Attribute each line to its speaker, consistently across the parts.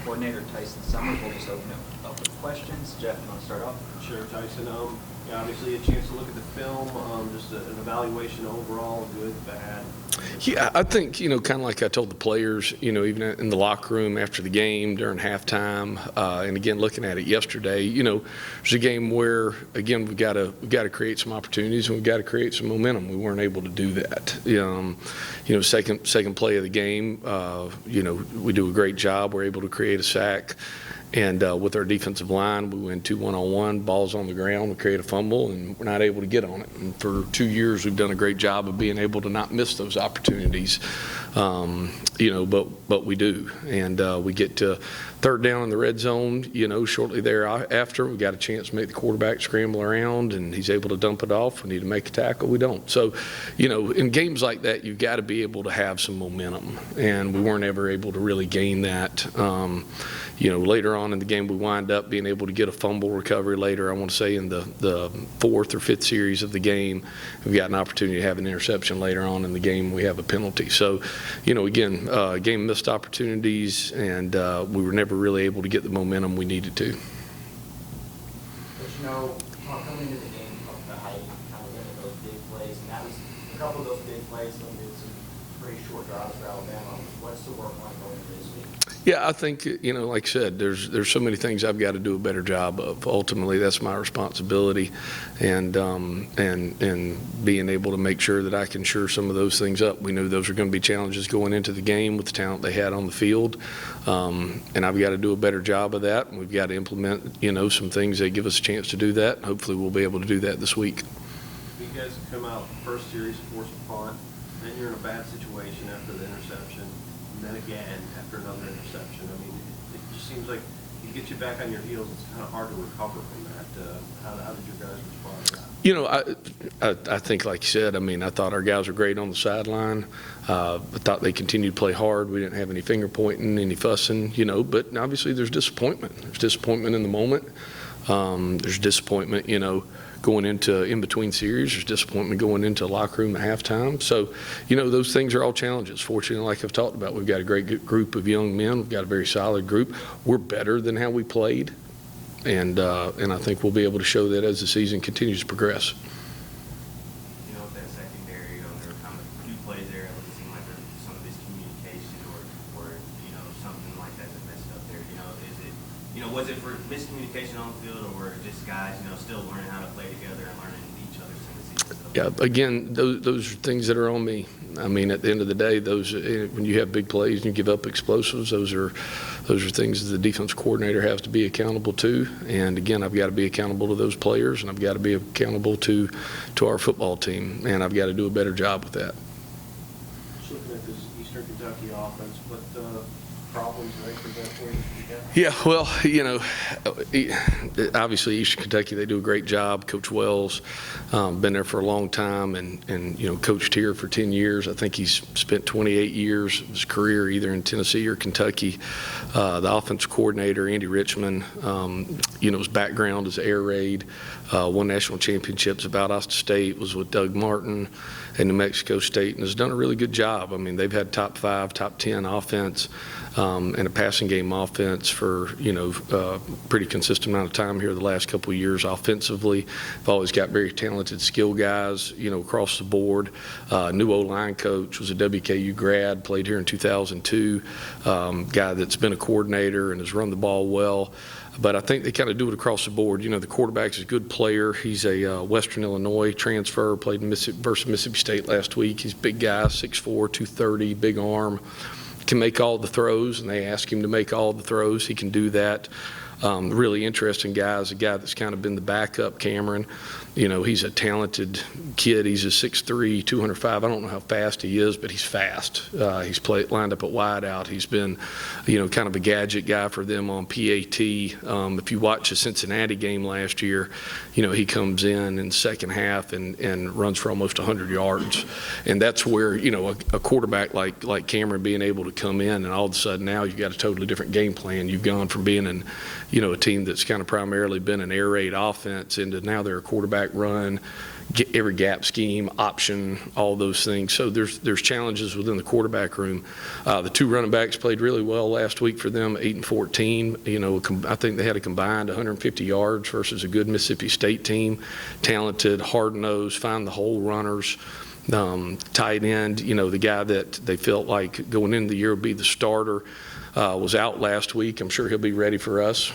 Speaker 1: coordinator, Tyson. We'll just open it up with questions. Jeff, you want to start off?
Speaker 2: Sure, Tyson. Yeah, obviously a chance to look at the film, just an evaluation overall, good, bad.
Speaker 3: Yeah, I think, kind of like I told the players, even in the locker room after the game, during halftime, and again, looking at it yesterday, there's a game where, again, we've got to create some opportunities and we've got to create some momentum. We weren't able to do that. Second play of the game, we do a great job. We're able to create a sack. And with our defensive line, we win 2 one-on-one, balls on the ground, we create a fumble, and we're not able to get on it. And for 2 years, we've done a great job of being able to not miss those opportunities, but we do. And we get to third down in the red zone, shortly thereafter, we got a chance to make the quarterback scramble around, and he's able to dump it off. We need to make a tackle, we don't. So, in games like that, you've got to be able to have some momentum, and we weren't ever able to really gain that. Later on in the game, we wind up being able to get a fumble recovery later. I want to say in the fourth or fifth series of the game, we've got an opportunity to have an interception later on in the game. We have a penalty. So, again, game missed opportunities, and we were never really able to get the momentum we needed to.
Speaker 4: But coming into the game, you talked about how you kind of limit those big plays, and that was a couple of those big plays limited some pretty short drives for Alabama. What's the work like going into this week?
Speaker 3: Yeah, I think, like I said, there's so many things I've got to do a better job of. Ultimately, that's my responsibility, and being able to make sure that I can shore some of those things up. We knew those were going to be challenges going into the game with the talent they had on the field, and I've got to do a better job of that, and we've got to implement, some things that give us a chance to do that, and hopefully we'll be able to do that this week.
Speaker 2: You guys have come out first series, force a punt, then you're in a bad situation after the interception, and then again after another interception. I mean, it just seems like it gets you back on your heels. It's kind of hard to recover from that. How did you guys respond to that?
Speaker 3: I think, like you said, I thought our guys were great on the sideline. I thought they continued to play hard. We didn't have any finger pointing, any fussing, but obviously there's disappointment. There's disappointment in the moment. There's disappointment, going into in-between series. There's disappointment going into locker room at halftime. So, those things are all challenges. Fortunately, like I've talked about, we've got a great group of young men. We've got a very solid group. We're better than how we played, and I think we'll be able to show that as the season continues to progress.
Speaker 4: With that secondary, there were kind of a few plays there. It seemed like there was some miscommunication or something like that messed up there. Was it for miscommunication on the field, or were just guys, still learning how to play together and learning each other's tendencies?
Speaker 3: Yeah, again, those are things that are on me. At the end of the day, when you have big plays and you give up explosives, those are things that the defense coordinator has to be accountable to. And again, I've got to be accountable to those players, and I've got to be accountable to our football team, and I've got to do a better job with that.
Speaker 2: Just looking at this Eastern Kentucky offense, what problems do they present for you?
Speaker 3: Yeah, well, obviously Eastern Kentucky, they do a great job. Coach Wells, been there for a long time and coached here for 10 years. I think he's spent 28 years of his career either in Tennessee or Kentucky. The offense coordinator, Andy Richmond, his background is air raid, won national championships at Valdosta State, was with Doug Martin at New Mexico State, and has done a really good job. They've had top 5, top 10 offense and a passing game offense for, pretty consistent amount of time here the last couple of years offensively. They've always got very talented skill guys, across the board. New O-line coach, was a WKU grad, played here in 2002, guy that's been a coordinator and has run the ball well. But I think they kind of do it across the board. The quarterback's a good player. He's a Western Illinois transfer, played in versus Mississippi State last week. He's a big guy, 6'4", 230, big arm. Can make all the throws, and they ask him to make all the throws. He can do that. Really interesting guy is a guy that's kind of been the backup, Cameron. He's a talented kid. He's a 6'3", 205. I don't know how fast he is, but he's fast. He's lined up at wideout. He's been, kind of a gadget guy for them on PAT. If you watch the Cincinnati game last year, he comes in the second half and runs for almost 100 yards. And that's where, a quarterback like Cameron being able to come in, and all of a sudden now you've got a totally different game plan. You've gone from being a team that's kind of primarily been an air raid offense into now they're a quarterback run, every gap scheme, option, all those things. So there's challenges within the quarterback room. The two running backs played really well last week for them, 8 and 14. You know, I think they had a combined 150 yards versus a good Mississippi State team. Talented, hard-nosed, find the hole runners. Tight end, you know, the guy that they felt like going into the year would be the starter, was out last week. I'm sure he'll be ready for us.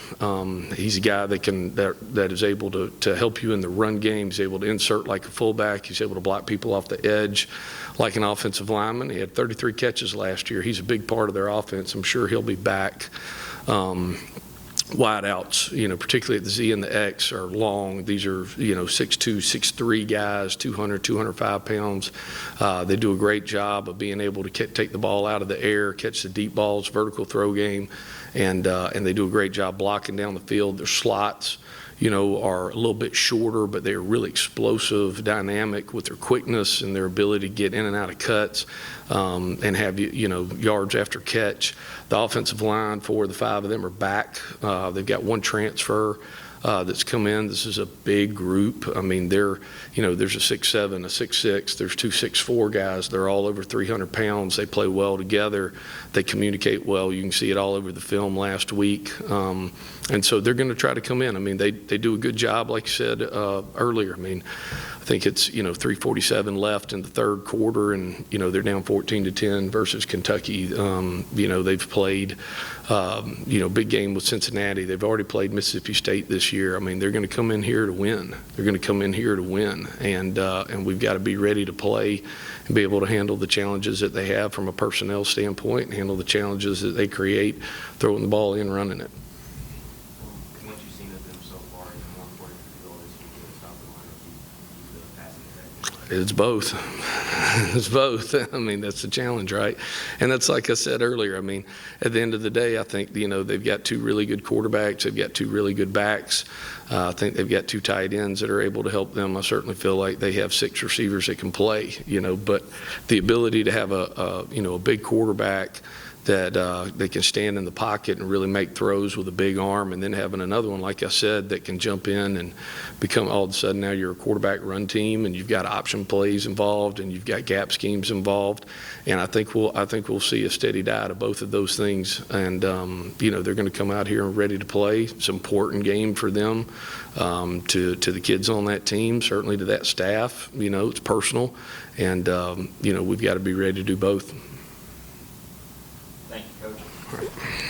Speaker 3: He's a guy that is able to help you in the run game. He's able to insert like a fullback. He's able to block people off the edge like an offensive lineman. He had 33 catches last year. He's a big part of their offense. I'm sure he'll be back. Wideouts, you know, particularly at the Z and the X, are long. These are, you know, 6'2", 6'3" guys, 200, 205 pounds. They do a great job of being able to take the ball out of the air, catch the deep balls, vertical throw game, and they do a great job blocking down the field. Their slots, you know, are a little bit shorter, but they're really explosive, dynamic with their quickness and their ability to get in and out of cuts and have, you know, yards after catch. The offensive line, 4 of the 5 of them are back. They've got one transfer that's come in. This is a big group. I mean, you know, there's a 6'7", a 6'6", there's 2 6'4" guys. They're all over 300 pounds. They play well together. They communicate well. You can see it all over the film last week. And so they're going to try to come in. I mean, they do a good job, like you said earlier. I mean, I think it's, you know, 3:47 left in the third quarter, and, you know, they're down 14-10 versus Kentucky. You know, they've played, you know, big game with Cincinnati. They've already played Mississippi State this year. I mean, they're going to come in here to win. They're going to come in here to win, and we've got to be ready to play and be able to handle the challenges that they have from a personnel standpoint, and handle the challenges that they create throwing the ball in, running it.
Speaker 4: What you've seen of them so far is more important for the goal this weekend to stop the line or keep the passing attack?
Speaker 3: It's both. It's both. I mean, that's the challenge, right? And that's like I said earlier. I mean, at the end of the day, I think, you know, they've got 2 really good quarterbacks. They've got 2 really good backs. I think they've got 2 tight ends that are able to help them. I certainly feel like they have 6 receivers that can play, you know, but the ability to have you know, a big quarterback that they can stand in the pocket and really make throws with a big arm, and then having another one, like I said, that can jump in and become, all of a sudden now you're a quarterback run team, and you've got option plays involved, and you've got gap schemes involved. And I think we'll see a steady diet of both of those things. And you know, they're going to come out here and ready to play. It's an important game for them, to the kids on that team, certainly to that staff. You know, it's personal, and you know, we've got to be ready to do both.
Speaker 1: Thank you, Coach.